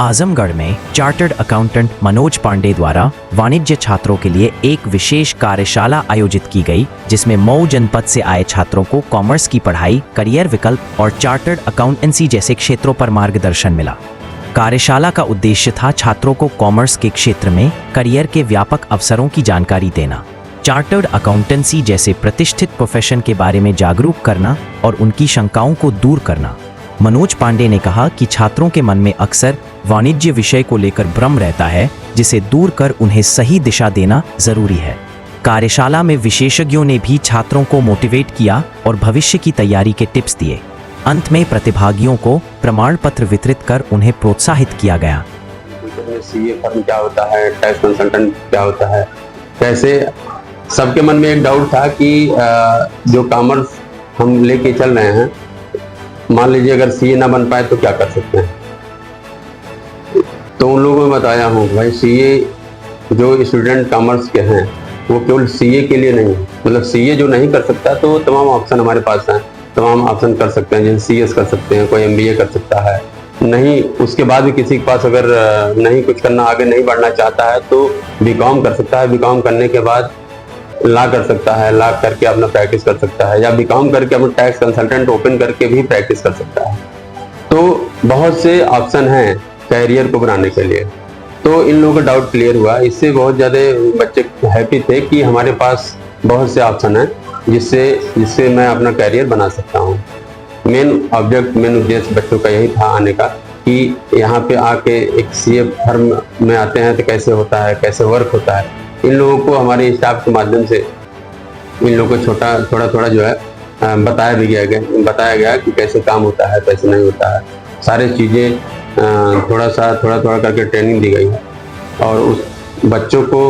आजमगढ़ में chartered accountant Manoj Pandey द्वारा वाणिज्य छात्रों के लिए एक विशेष कार्यशाला आयोजित की गई, जिसमें मऊ जनपद से आए छात्रों को कॉमर्स की पढ़ाई, करियर विकल्प और चार्टर्ड अकाउंटेंसी जैसे क्षेत्रों पर मार्गदर्शन मिला। कार्यशाला का उद्देश्य था छात्रों को कॉमर्स के क्षेत्र में करियर के व्यापक अवसरों की जानकारी देना, चार्टर्ड अकाउंटेंसी जैसे प्रतिष्ठित प्रोफेशन के बारे में जागरूक करना और उनकी शंकाओं को दूर करना। मनोज पांडे ने कहा कि छात्रों के मन में अक्सर वाणिज्य विषय को लेकर भ्रम रहता है, जिसे दूर कर उन्हें सही दिशा देना जरूरी है। कार्यशाला में विशेषज्ञों ने भी छात्रों को मोटिवेट किया और भविष्य की तैयारी के टिप्स दिए। अंत में प्रतिभागियों को प्रमाण पत्र वितरित कर उन्हें प्रोत्साहित किया गया। सीए फर्म क्या होता है, टैक्स कंसल्टेंट क्या होता है, कैसे सबके मन में एक डाउट था कि जो कॉमर्स हम लेके चल रहे हैं, मान लीजिए अगर सीए ना बन पाए तो क्या कर सकते हैं। तो उन लोगों को बताया हूँ भाई, सीए जो स्टूडेंट कॉमर्स के हैं वो केवल सीए के लिए नहीं, मतलब सीए जो नहीं कर सकता तो तमाम ऑप्शन हमारे पास हैं, तमाम ऑप्शन कर सकते हैं। जैसे सीएस कर सकते हैं, कोई एमबीए कर सकता है, नहीं उसके बाद भी किसी के पास अगर नहीं कुछ करना, आगे नहीं बढ़ना चाहता है तो बीकॉम कर सकता है। बीकॉम करने के बाद लॉ कर सकता है, लॉ करके अपना प्रैक्टिस कर सकता है, या बीकॉम करके अपना टैक्स कंसल्टेंट ओपन करके भी प्रैक्टिस कर सकता है। तो बहुत से ऑप्शन हैं कैरियर को बनाने के लिए। तो इन लोगों का डाउट क्लियर हुआ। इससे बहुत ज़्यादा बच्चे हैप्पी थे कि हमारे पास बहुत से ऑप्शन हैं जिससे मैं अपना कैरियर बना सकता हूँ। मेन उद्देश्य बच्चों का यही था आने का, कि यहाँ पे आके एक सीए फर्म में आते हैं तो कैसे होता है, कैसे वर्क होता है। इन लोगों को हमारे स्टाफ के माध्यम से इन लोगों को थोड़ा जो है बताया गया कि कैसे काम होता है, कैसे नहीं होता है। सारी चीज़ें थोड़ा करके ट्रेनिंग दी गई है, और उस बच्चों को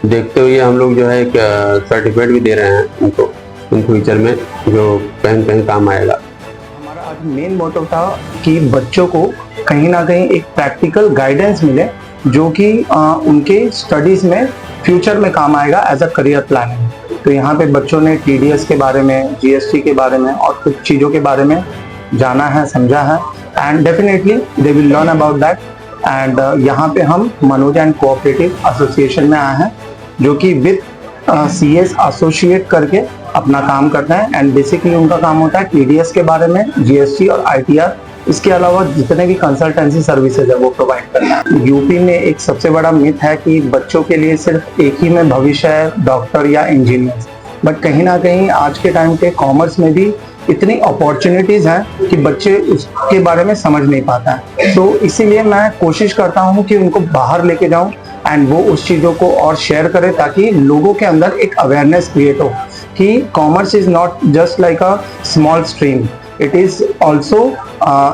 देखते हुए हम लोग जो है एक सर्टिफिकेट भी दे रहे हैं उनको इन फ्यूचर में, जो कहीं काम आएगा। हमारा आज मेन मोटिव था कि बच्चों को कहीं ना कहीं एक प्रैक्टिकल गाइडेंस मिले, जो कि उनके स्टडीज में फ्यूचर में काम आएगा एज अ करियर प्लानिंग। तो यहाँ पे बच्चों ने टीडीएस के बारे में, जीएसटी के बारे में और कुछ चीज़ों के बारे में जाना है, समझा है, and definitely they will learn about that. And यहाँ पे हम मनोज एंड कोऑपरेटिव एसोसिएशन में आए हैं, जो कि विद सीएस एसोसिएट करके अपना काम करते हैं। एंड बेसिकली उनका काम होता है टीडीएस के बारे में, जीएसटी और आईटीआर, इसके अलावा जितने भी कंसल्टेंसी सर्विसेज है वो प्रोवाइड करना है। यूपी में एक सबसे बड़ा मिथ है कि बच्चों के लिए सिर्फ एक ही में भविष्य है, डॉक्टर या इंजीनियर, बट कहीं ना कहीं आज के टाइम पे कॉमर्स में भी इतनी अपॉर्चुनिटीज हैं कि बच्चे उसके बारे में समझ नहीं पाता है। तो इसीलिए मैं कोशिश करता हूँ कि उनको बाहर लेके जाऊँ एंड वो उस चीज़ों को और शेयर करें, ताकि लोगों के अंदर एक अवेयरनेस क्रिएट हो कि commerce is not just like a small stream, it is also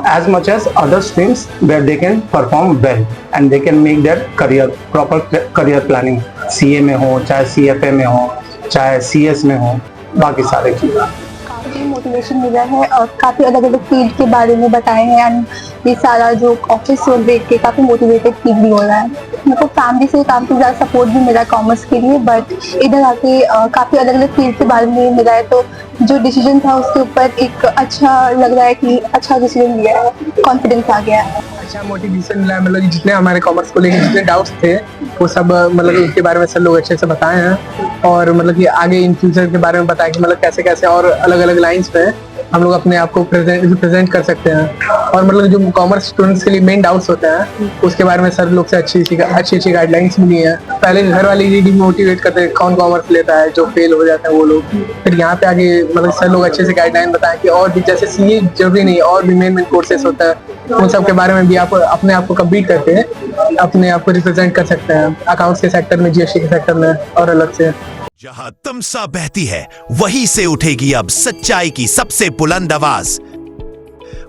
as much as other streams where they can perform well and they can make their proper career planning, CA में हो, चाहे CFA में हो, चाहे CS में हो, बाकी सारे चीज़ें। काफ़ी मोटिवेशन मिला है और काफ़ी अलग अलग फील्ड के बारे में बताए हैं, एंड ये सारा जो ऑफिस और देख के काफ़ी मोटिवेटेड फील भी हो रहा है। मेरे को फैमिली से काफ़ी ज़्यादा सपोर्ट भी मिला कॉमर्स के लिए, बट इधर आके काफ़ी अलग अलग फील्ड के बारे में मिला है, तो जो डिसीजन था उसके ऊपर एक अच्छा लग रहा है कि अच्छा डिसीजन लिया है, कॉन्फिडेंस आ गया है। अच्छा मोटिवेशन मिला है, मतलब जितने हमारे कॉमर्स को लेकर जितने डाउट्स थे वो सब मतलब उनके बारे में सब लोग अच्छे से बताए हैं, और मतलब कि आगे इन फ्यूचर के बारे में बताया कि मतलब कैसे कैसे और अलग अलग लाइंस पे हम लोग अपने आप को रिप्रेजेंट कर सकते हैं। और मतलब जो कॉमर्स स्टूडेंट्स के लिए मेन डाउट्स होते हैं उसके बारे में सर लोग से अच्छी गाइडलाइंस मिली है। पहले घर वाले ही डिमोटिवेट करते हैं कौन कॉमर्स लेता है, जो फेल हो जाता है वो लोग। फिर यहाँ पे आगे मतलब सर लोग अच्छे से गाइडलाइन बताएं कि और भी जैसे सीए जरूरी नहीं, और भी मेन कोर्सेस होता है, उन सब के बारे में भी आप अपने आप को कम्पीट करके अपने आप को रिप्रेजेंट कर सकते हैं अकाउंट्स के सेक्टर में, जीएसटी के सेक्टर में और अलग से। जहां तमसा बहती है वहीं से उठेगी अब सच्चाई की सबसे बुलंद आवाज।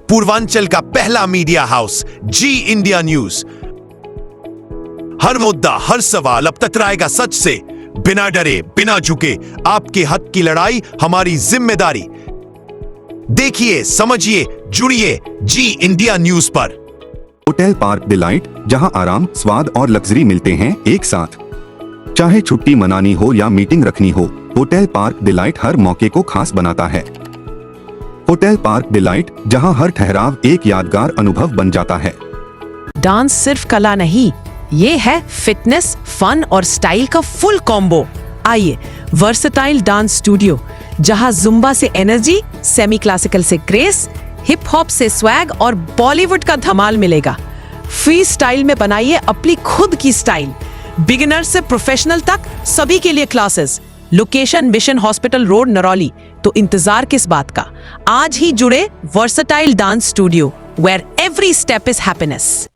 पूर्वांचल का पहला मीडिया हाउस जी इंडिया न्यूज। हर मुद्दा, हर सवाल अब तकराएगा सच से, बिना डरे, बिना झुके। आपके हक की लड़ाई हमारी जिम्मेदारी। देखिए, समझिए, जुड़िए जी इंडिया न्यूज पर। होटल पार्क डिलाइट, जहां आराम, स्वाद और लग्जरी मिलते हैं एक साथ। चाहे छुट्टी मनानी हो या मीटिंग रखनी हो, होटल पार्क डिलाइट हर मौके को खास बनाता है। होटल पार्क डिलाइट, जहां हर ठहराव एक यादगार अनुभव बन जाता है। डांस सिर्फ कला नहीं, ये है फिटनेस, फन और स्टाइल का फुल कॉम्बो। आइए, वर्सेटाइल डांस स्टूडियो, जहां जुम्बा से एनर्जी, सेमी क्लासिकल से ग्रेस, हिप हॉप से स्वैग और बॉलीवुड का धमाल मिलेगा। फ्री स्टाइल में बनाइए अपनी खुद की स्टाइल। बिगिनर से प्रोफेशनल तक सभी के लिए classes. Location mission hospital road, Narauli. तो इंतजार किस बात का, आज ही जुड़े versatile dance studio, where every step is happiness.